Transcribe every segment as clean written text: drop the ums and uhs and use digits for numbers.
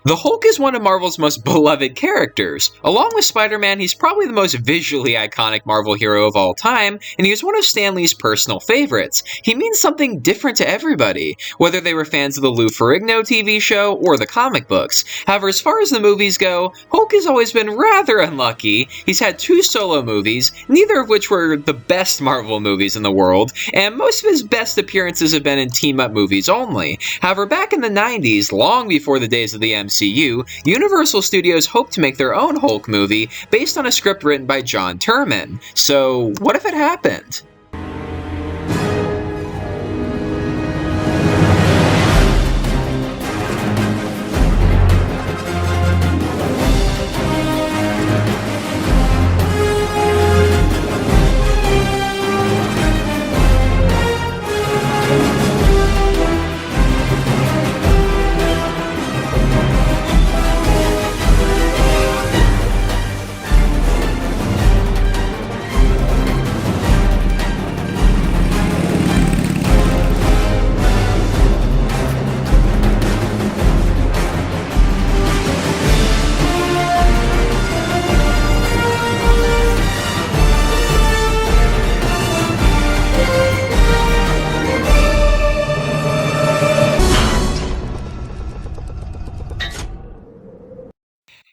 The Hulk is one of Marvel's most beloved characters. Along with Spider-Man, he's probably the most visually iconic Marvel hero of all time, and he is one of Stan Lee's personal favorites. He means something different to everybody, whether they were fans of the Lou Ferrigno TV show or the comic books. However, as far as the movies go, Hulk has always been rather unlucky. He's had 2 solo movies, neither of which were the best Marvel movies in the world, and most of his best appearances have been in team-up movies only. However, back in the 90s, long before the days of the MCU, Universal Studios hoped to make their own Hulk movie based on a script written by John Turman. So, what if it happened?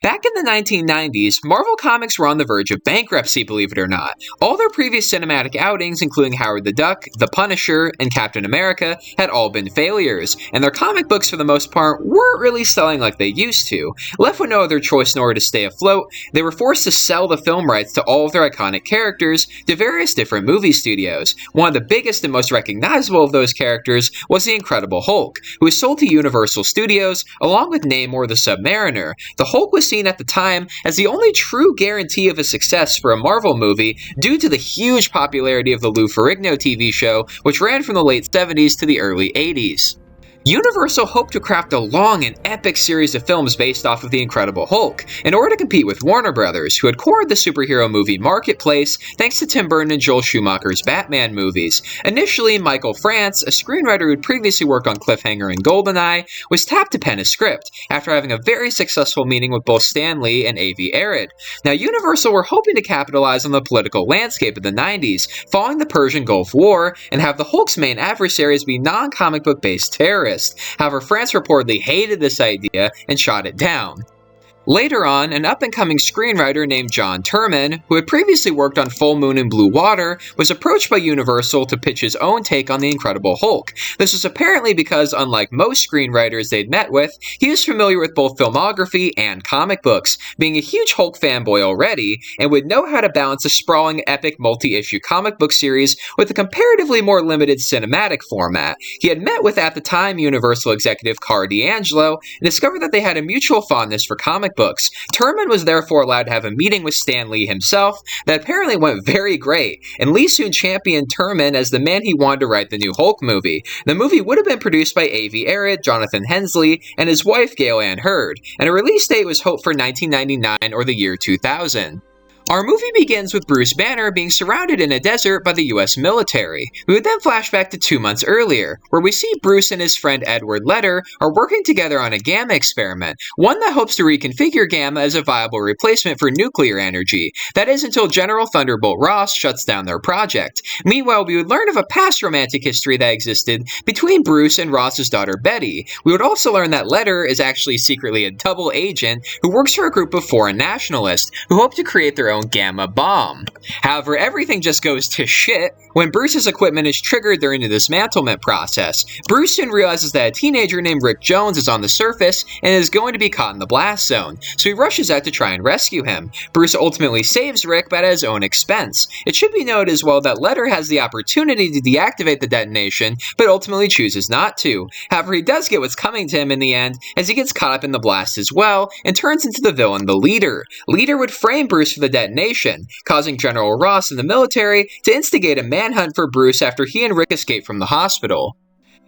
Back in the 1990s, Marvel Comics were on the verge of bankruptcy, believe it or not. All their previous cinematic outings, including Howard the Duck, The Punisher, and Captain America, had all been failures, and their comic books for the most part weren't really selling like they used to. Left with no other choice in order to stay afloat, they were forced to sell the film rights to all of their iconic characters to various different movie studios. One of the biggest and most recognizable of those characters was the Incredible Hulk, who was sold to Universal Studios along with Namor the Submariner. The Hulk was seen at the time as the only true guarantee of a success for a Marvel movie due to the huge popularity of the Lou Ferrigno TV show, which ran from the late 70s to the early 80s. Universal hoped to craft a long and epic series of films based off of the Incredible Hulk, in order to compete with Warner Brothers, who had cornered the superhero movie marketplace thanks to Tim Burton and Joel Schumacher's Batman movies. Initially, Michael France, a screenwriter who had previously worked on Cliffhanger and GoldenEye, was tapped to pen a script, after having a very successful meeting with both Stan Lee and Avi Arad. Now, Universal were hoping to capitalize on the political landscape of the 90s, following the Persian Gulf War, and have the Hulk's main adversaries be non-comic book based terrorists. However, France reportedly hated this idea and shot it down. Later on, an up-and-coming screenwriter named John Turman, who had previously worked on Full Moon and Blue Water, was approached by Universal to pitch his own take on the Incredible Hulk. This was apparently because, unlike most screenwriters they'd met with, he was familiar with both filmography and comic books, being a huge Hulk fanboy already, and would know how to balance a sprawling, epic multi-issue comic book series with a comparatively more limited cinematic format. He had met with, at the time, Universal executive Carl D'Angelo, and discovered that they had a mutual fondness for comic books. Turman was therefore allowed to have a meeting with Stan Lee himself that apparently went very great, and Lee soon championed Turman as the man he wanted to write the new Hulk movie. The movie would have been produced by Avi Arad, Jonathan Hensleigh, and his wife Gail Ann Hurd, and a release date was hoped for 1999 or the year 2000. Our movie begins with Bruce Banner being surrounded in a desert by the US military. We would then flash back to 2 months earlier, where we see Bruce and his friend Edward Letter are working together on a gamma experiment, one that hopes to reconfigure gamma as a viable replacement for nuclear energy. That is until General Thunderbolt Ross shuts down their project. Meanwhile, we would learn of a past romantic history that existed between Bruce and Ross's daughter Betty. We would also learn that Letter is actually secretly a double agent who works for a group of foreign nationalists who hope to create their own gamma bomb. However, everything just goes to shit when Bruce's equipment is triggered during the dismantlement process. Bruce soon realizes that a teenager named Rick Jones is on the surface and is going to be caught in the blast zone, so he rushes out to try and rescue him. Bruce ultimately saves Rick, but at his own expense. It should be noted as well that Letter has the opportunity to deactivate the detonation, but ultimately chooses not to. However, he does get what's coming to him in the end, as he gets caught up in the blast as well, and turns into the villain, the Leader. Leader would frame Bruce for the detonation, causing General Ross and the military to instigate a manhunt for Bruce after he and Rick escape from the hospital.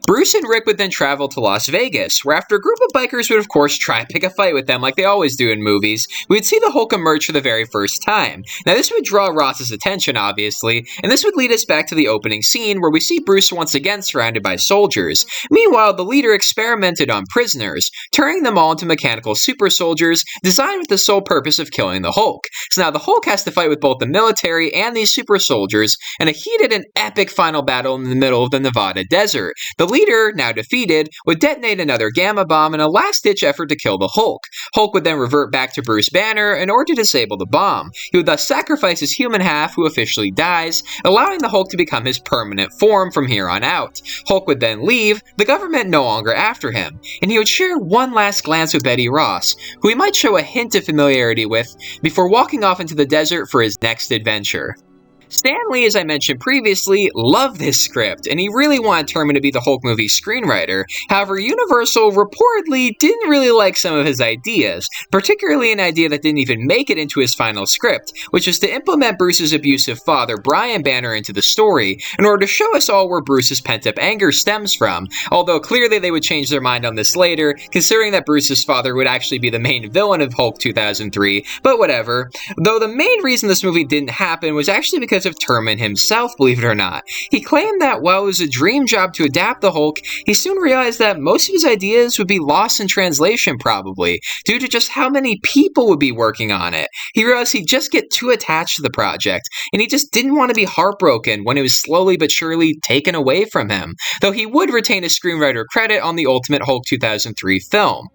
Bruce and Rick would then travel to Las Vegas, where after a group of bikers would of course try and pick a fight with them like they always do in movies, we would see the Hulk emerge for the very first time. Now this would draw Ross's attention, obviously, and this would lead us back to the opening scene where we see Bruce once again surrounded by soldiers. Meanwhile, the leader experimented on prisoners, turning them all into mechanical super soldiers designed with the sole purpose of killing the Hulk. So now the Hulk has to fight with both the military and these super soldiers in a heated and epic final battle in the middle of the Nevada desert. The leader, now defeated, would detonate another gamma bomb in a last-ditch effort to kill the Hulk. Hulk would then revert back to Bruce Banner in order to disable the bomb. He would thus sacrifice his human half, who officially dies, allowing the Hulk to become his permanent form from here on out. Hulk would then leave, the government no longer after him, and he would share one last glance with Betty Ross, who he might show a hint of familiarity with, before walking off into the desert for his next adventure. Stan Lee, as I mentioned previously, loved this script, and he really wanted Turman to be the Hulk movie screenwriter. However, Universal reportedly didn't really like some of his ideas, particularly an idea that didn't even make it into his final script, which was to implement Bruce's abusive father, Brian Banner, into the story, in order to show us all where Bruce's pent-up anger stems from, although clearly they would change their mind on this later, considering that Bruce's father would actually be the main villain of Hulk 2003, but whatever. Though the main reason this movie didn't happen was actually because of Turman himself, believe it or not. He claimed that while it was a dream job to adapt the Hulk, he soon realized that most of his ideas would be lost in translation probably, due to just how many people would be working on it. He realized he'd just get too attached to the project, and he just didn't want to be heartbroken when it was slowly but surely taken away from him, though he would retain a screenwriter credit on the Ultimate Hulk 2003 film.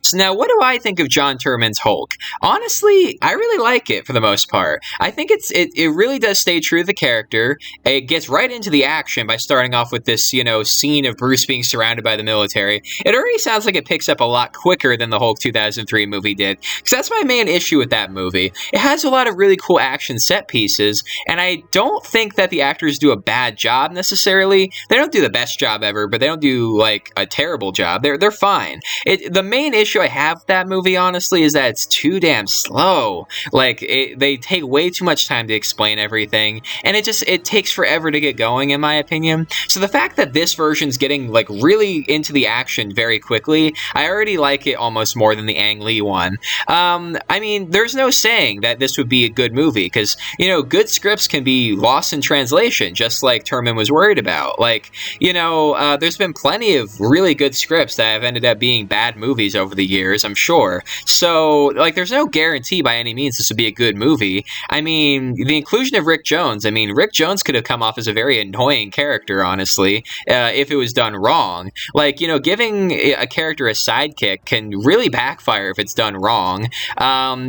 So now, what do I think of John Turman's Hulk? Honestly, I really like it for the most part. I think it really does stay true to the character. It gets right into the action by starting off with this, scene of Bruce being surrounded by the military. It already sounds like it picks up a lot quicker than the Hulk 2003 movie did, because that's my main issue with that movie. It has a lot of really cool action set pieces, and I don't think that the actors do a bad job necessarily. They don't do the best job ever, but they don't do, like, a terrible job. They're fine. The main issue I have with that movie, honestly, is that it's too damn slow. Like, they take way too much time to explain everything, and it takes forever to get going, in my opinion. So the fact that this version's getting, like, really into the action very quickly, I already like it almost more than the Ang Lee one. I mean, there's no saying that this would be a good movie, because, good scripts can be lost in translation, just like Turman was worried about. Like, there's been plenty of really good scripts that have ended up being bad movies over the years, I'm sure. So, like, there's no guarantee by any means this would be a good movie. I mean, the inclusion of Rick Jones, Rick Jones could have come off as a very annoying character, honestly, if it was done wrong. Like, giving a character a sidekick can really backfire if it's done wrong.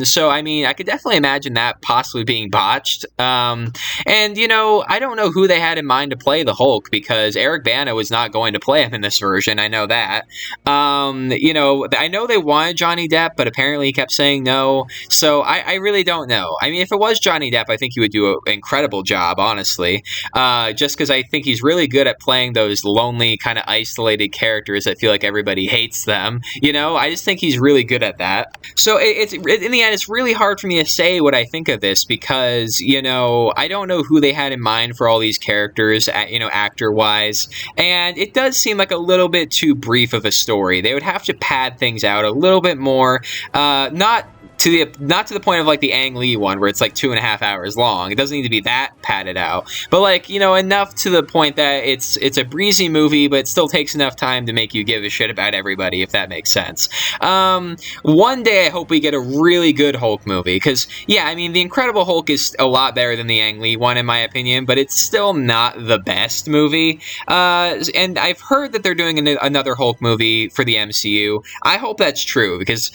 So, I could definitely imagine that possibly being botched. And, I don't know who they had in mind to play the Hulk, because Eric Bana was not going to play him in this version, I know that. I know they wanted Johnny Depp, but apparently he kept saying no, so I really don't know. If it was Johnny Depp, I think he would do an incredible job, honestly, just because I think he's really good at playing those lonely, kind of isolated characters that feel like everybody hates them, I just think he's really good at that. So in the end, it's really hard for me to say what I think of this, because, I don't know who they had in mind for all these characters, actor-wise, and it does seem like a little bit too brief of a story. They would have to pad things out a little bit more, not to the point of like the Ang Lee one where it's like 2.5 hours long. It doesn't need to be that padded out, but like, enough to the point that it's a breezy movie, but it still takes enough time to make you give a shit about everybody, if that makes sense. One day I hope we get a really good Hulk movie, because the Incredible Hulk is a lot better than the Ang Lee one in my opinion, but it's still not the best movie. And I've heard that they're doing another Hulk movie for the MCU. I hope that's true, because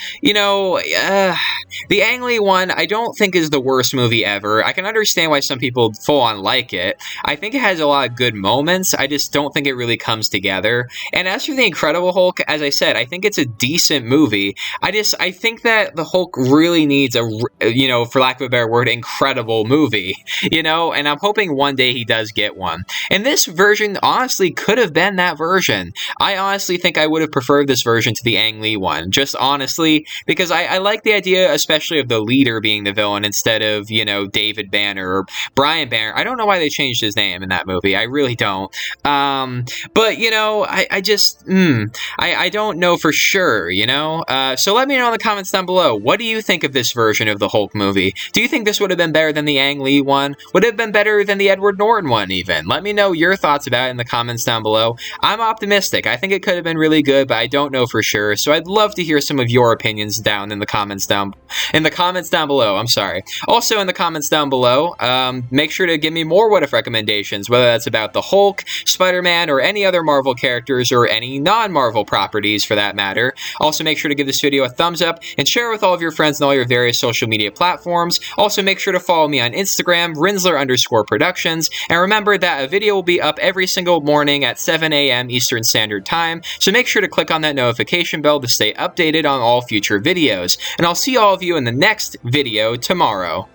the Ang Lee one, I don't think is the worst movie ever. I can understand why some people full on like it. I think it has a lot of good moments. I just don't think it really comes together. And as for the Incredible Hulk, as I said, I think it's a decent movie. I think that the Hulk really needs for lack of a better word, incredible movie. And I'm hoping one day he does get one. And this version honestly could have been that version. I honestly think I would have preferred this version to the Ang Lee one. Just honestly, because I like the idea idea, especially of the leader being the villain instead of, you know, David Banner or Brian Banner. I don't know why they changed his name in that movie. I really don't. But, you know, I just, I don't know for sure, you know? So let me know in the comments down below. What do you think of this version of the Hulk movie? Do you think this would have been better than the Ang Lee one? Would it have been better than the Edward Norton one, even? Let me know your thoughts about it in the comments down below. I'm optimistic. I think it could have been really good, but I don't know for sure. So I'd love to hear some of your opinions down in the comments down below. I'm sorry. Also in the comments down below, make sure to give me more what if recommendations, whether that's about the Hulk, Spider-Man, or any other Marvel characters, or any non-Marvel properties for that matter. Also make sure to give this video a thumbs up and share it with all of your friends and all your various social media platforms. Also make sure to follow me on Instagram, Rinzler_productions, and remember that a video will be up every single morning at 7 a.m. Eastern Standard Time, so make sure to click on that notification bell to stay updated on all future videos. And I'll see all of you in the next video tomorrow.